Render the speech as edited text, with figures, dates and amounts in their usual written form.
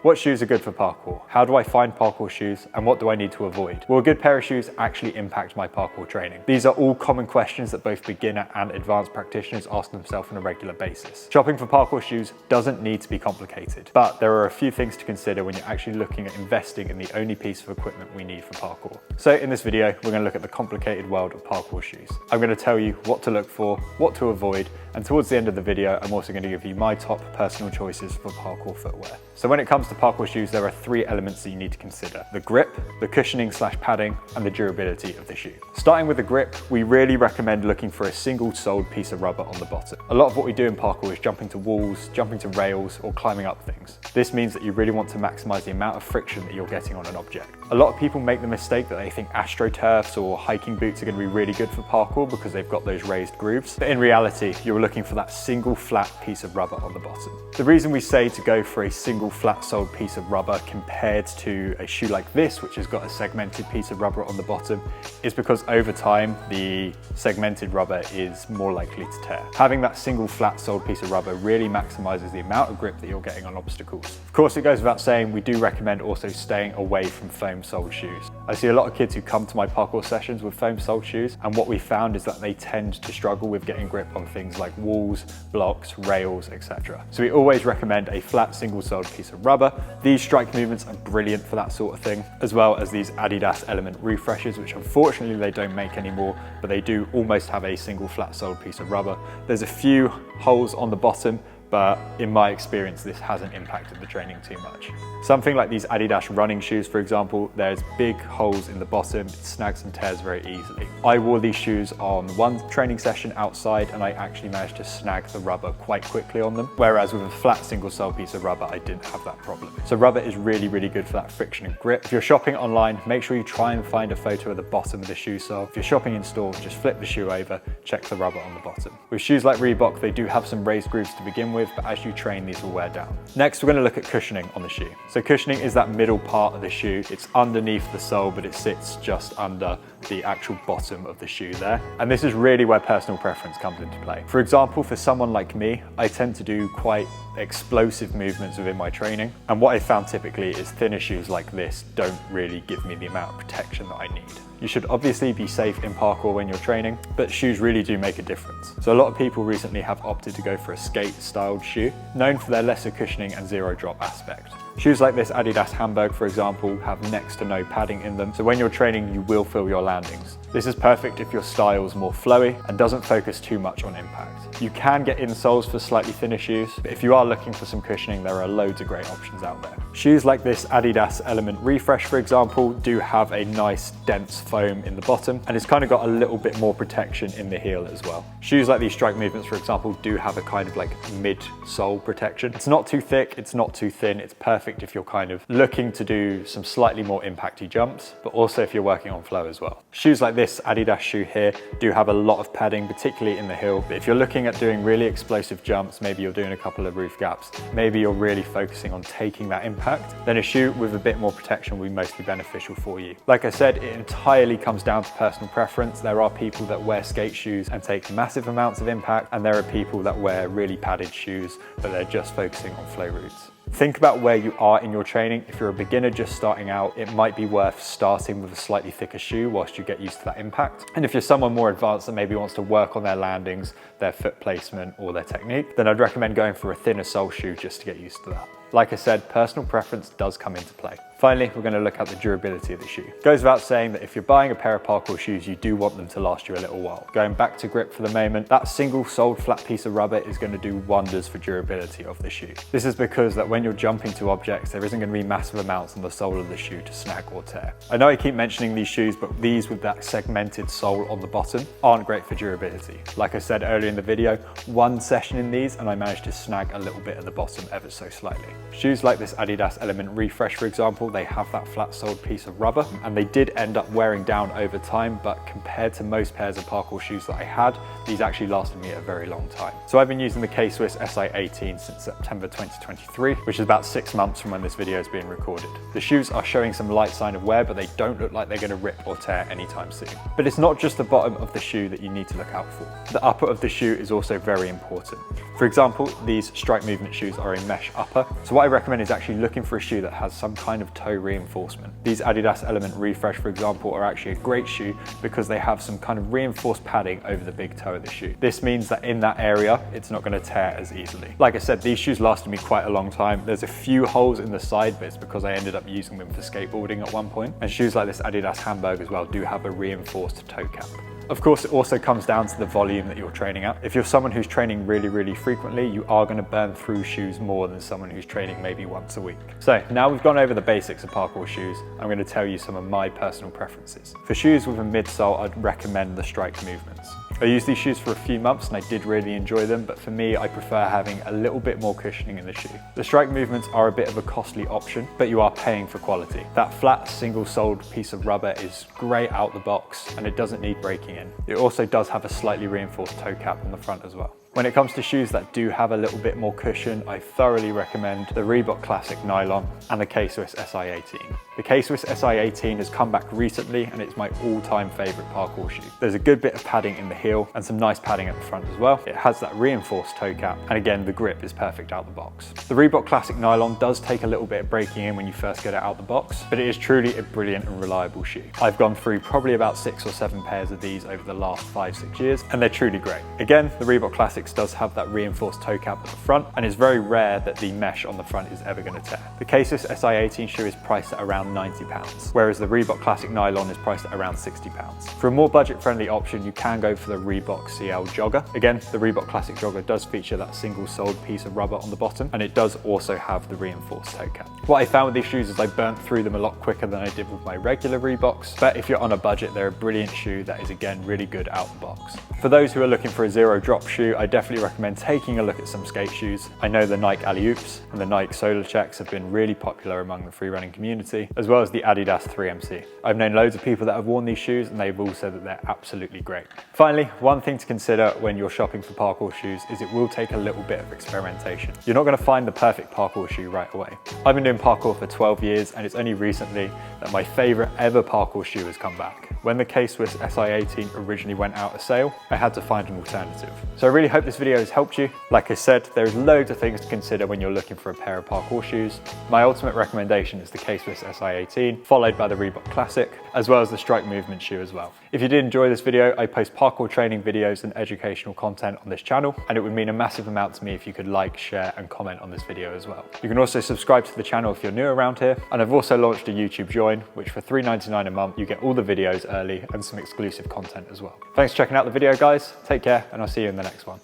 What shoes are good for parkour? How do I find parkour shoes and what do I need to avoid? Will a good pair of shoes actually impact my parkour training? These are all common questions that both beginner and advanced practitioners ask themselves on a regular basis. Shopping for parkour shoes doesn't need to be complicated, but there are a few things to consider when you're actually looking at investing in the only piece of equipment we need for parkour. So in this video, we're going to look at the complicated world of parkour shoes. I'm going to tell you what to look for, what to avoid, and towards the end of the video, I'm also going to give you my top personal choices for parkour footwear. So when it comes to parkour shoes, there are three elements that you need to consider: the grip, the cushioning / padding, and the durability of the shoe. Starting with the grip, we really recommend looking for a single-soled piece of rubber on the bottom. A lot of what we do in parkour is jumping to walls, jumping to rails, or climbing up things. This means that you really want to maximize the amount of friction that you're getting on an object. A lot of people make the mistake that they think AstroTurfs or hiking boots are going to be really good for parkour because they've got those raised grooves. But in reality, you're looking for that single flat piece of rubber on the bottom. The reason we say to go for a single flat soled piece of rubber compared to a shoe like this, which has got a segmented piece of rubber on the bottom, is because over time, the segmented rubber is more likely to tear. Having that single flat soled piece of rubber really maximizes the amount of grip that you're getting on obstacles. Of course, it goes without saying, we do recommend also staying away from foam soled shoes. I see a lot of kids who come to my parkour sessions with foam soled shoes, and what we found is that they tend to struggle with getting grip on things like walls, blocks, rails, etc. So we always recommend a flat single soled piece of rubber. These strike movements are brilliant for that sort of thing, as well as these Adidas Element refreshers, which unfortunately they don't make anymore, but they do almost have a single flat soled piece of rubber. There's a few holes on the bottom, but in my experience, this hasn't impacted the training too much. Something like these Adidas running shoes, for example, there's big holes in the bottom, it snags and tears very easily. I wore these shoes on one training session outside and I actually managed to snag the rubber quite quickly on them, whereas with a flat single sole piece of rubber, I didn't have that problem. So rubber is really, really good for that friction and grip. If you're shopping online, make sure you try and find a photo of the bottom of the shoe sole. If you're shopping in store, just flip the shoe over, check the rubber on the bottom. With shoes like Reebok, they do have some raised grooves to begin with, but as you train, these will wear down. Next, we're going to look at cushioning on the shoe. So cushioning is that middle part of the shoe. It's underneath the sole, but it sits just under the actual bottom of the shoe there. And this is really where personal preference comes into play. For example, for someone like me, I tend to do quite explosive movements within my training. And what I found typically is thinner shoes like this don't really give me the amount of protection that I need. You should obviously be safe in parkour when you're training, but shoes really do make a difference. So a lot of people recently have opted to go for a skate-styled shoe, known for their lesser cushioning and zero drop aspect. Shoes like this Adidas Hamburg, for example, have next to no padding in them, so when you're training, you will feel your landings. This is perfect if your style is more flowy and doesn't focus too much on impact. You can get insoles for slightly thinner shoes, but if you are looking for some cushioning, there are loads of great options out there. Shoes like this Adidas Element Refresh, for example, do have a nice dense foam in the bottom, and it's kind of got a little bit more protection in the heel as well. Shoes like these Strike Movements, for example, do have a kind of like mid-sole protection. It's not too thick, it's not too thin, it's perfect if you're kind of looking to do some slightly more impacty jumps, but also if you're working on flow as well. Shoes like this Adidas shoe here do have a lot of padding, particularly in the heel, but if you're looking at doing really explosive jumps, maybe you're doing a couple of roof gaps, maybe you're really focusing on taking that impact, then a shoe with a bit more protection will be mostly beneficial for you. Like I said, it entirely comes down to personal preference. There are people that wear skate shoes and take massive amounts of impact, and there are people that wear really padded shoes, but they're just focusing on flow routes. Think about where you are in your training. If you're a beginner just starting out, it might be worth starting with a slightly thicker shoe whilst you get used to that impact. And if you're someone more advanced that maybe wants to work on their landings, their foot placement, or their technique, then I'd recommend going for a thinner sole shoe just to get used to that. Like I said, personal preference does come into play. Finally, we're going to look at the durability of the shoe. It goes without saying that if you're buying a pair of parkour shoes, you do want them to last you a little while. Going back to grip for the moment, that single soled flat piece of rubber is going to do wonders for durability of the shoe. This is because that when you're jumping to objects, there isn't going to be massive amounts on the sole of the shoe to snag or tear. I know I keep mentioning these shoes, but these with that segmented sole on the bottom aren't great for durability. Like I said earlier in the video, one session in these and I managed to snag a little bit at the bottom ever so slightly. Shoes like this Adidas Element Refresh, for example, they have that flat soled piece of rubber and they did end up wearing down over time, but compared to most pairs of parkour shoes that I had, these actually lasted me a very long time. So I've been using the K-Swiss SI18 since September 2023, which is about 6 months from when this video is being recorded. The shoes are showing some light sign of wear, but they don't look like they're going to rip or tear anytime soon. But it's not just the bottom of the shoe that you need to look out for. The upper of the shoe is also very important. For example, these strike movement shoes are a mesh upper. So what I recommend is actually looking for a shoe that has some kind of toe reinforcement. These Adidas Element Refresh, for example, are actually a great shoe because they have some kind of reinforced padding over the big toe of the shoe. This means that in that area, it's not going to tear as easily. Like I said, these shoes lasted me quite a long time. There's a few holes in the side bits because I ended up using them for skateboarding at one point. And shoes like this Adidas Hamburg as well do have a reinforced toe cap. Of course, it also comes down to the volume that you're training at. If you're someone who's training really frequently, you are going to burn through shoes more than someone who's training maybe once a week. So now we've gone over the basics of parkour shoes, I'm going to tell you some of my personal preferences. For shoes with a midsole, I'd recommend the strike movements. I used these shoes for a few months and I did really enjoy them, but for me, I prefer having a little bit more cushioning in the shoe. The strike movements are a bit of a costly option, but you are paying for quality. That flat single-soled piece of rubber is great out the box and it doesn't need breaking in. It also does have a slightly reinforced toe cap on the front as well. When it comes to shoes that do have a little bit more cushion, I thoroughly recommend the Reebok Classic Nylon and the K-Swiss SI18. The K-Swiss SI18 has come back recently and it's my all-time favorite parkour shoe. There's a good bit of padding in the heel and some nice padding at the front as well. It has that reinforced toe cap and again, the grip is perfect out the box. The Reebok Classic Nylon does take a little bit of breaking in when you first get it out the box, but it is truly a brilliant and reliable shoe. I've gone through probably about 6 or 7 pairs of these over the last 5-6 years and they're truly great. Again, the Reebok Classics does have that reinforced toe cap at the front and it's very rare that the mesh on the front is ever going to tear. The K-Swiss SI18 shoe is priced at around £90, whereas the Reebok Classic Nylon is priced at around £60. For a more budget-friendly option, you can go for the Reebok CL Jogger. Again, the Reebok Classic Jogger does feature that single-soled piece of rubber on the bottom and it does also have the reinforced toe cap. What I found with these shoes is I burnt through them a lot quicker than I did with my regular Reeboks, but if you're on a budget, they're a brilliant shoe that is again really good out the box. For those who are looking for a zero drop shoe, I definitely recommend taking a look at some skate shoes. I know the Nike Alley-Oops and the Nike Solar Checks have been really popular among the freerunning community, as well as the Adidas 3MC. I've known loads of people that have worn these shoes and they've all said that they're absolutely great. Finally, one thing to consider when you're shopping for parkour shoes is it will take a little bit of experimentation. You're not going to find the perfect parkour shoe right away. I've been doing parkour for 12 years and it's only recently that my favorite ever parkour shoe has come back. When the K-Swiss SI18 originally went out of sale, I had to find an alternative. So I really hope this video has helped you. Like I said, there's loads of things to consider when you're looking for a pair of parkour shoes. My ultimate recommendation is the K-Swiss SI18, followed by the Reebok Classic, as well as the strike movement shoe as well. If you did enjoy this video, I post parkour training videos and educational content on this channel, and it would mean a massive amount to me if you could like, share, and comment on this video as well. You can also subscribe to the channel if you're new around here, and I've also launched a YouTube join, which for $3.99 a month, you get all the videos early and some exclusive content as well. Thanks for checking out the video, guys. Take care, and I'll see you in the next one.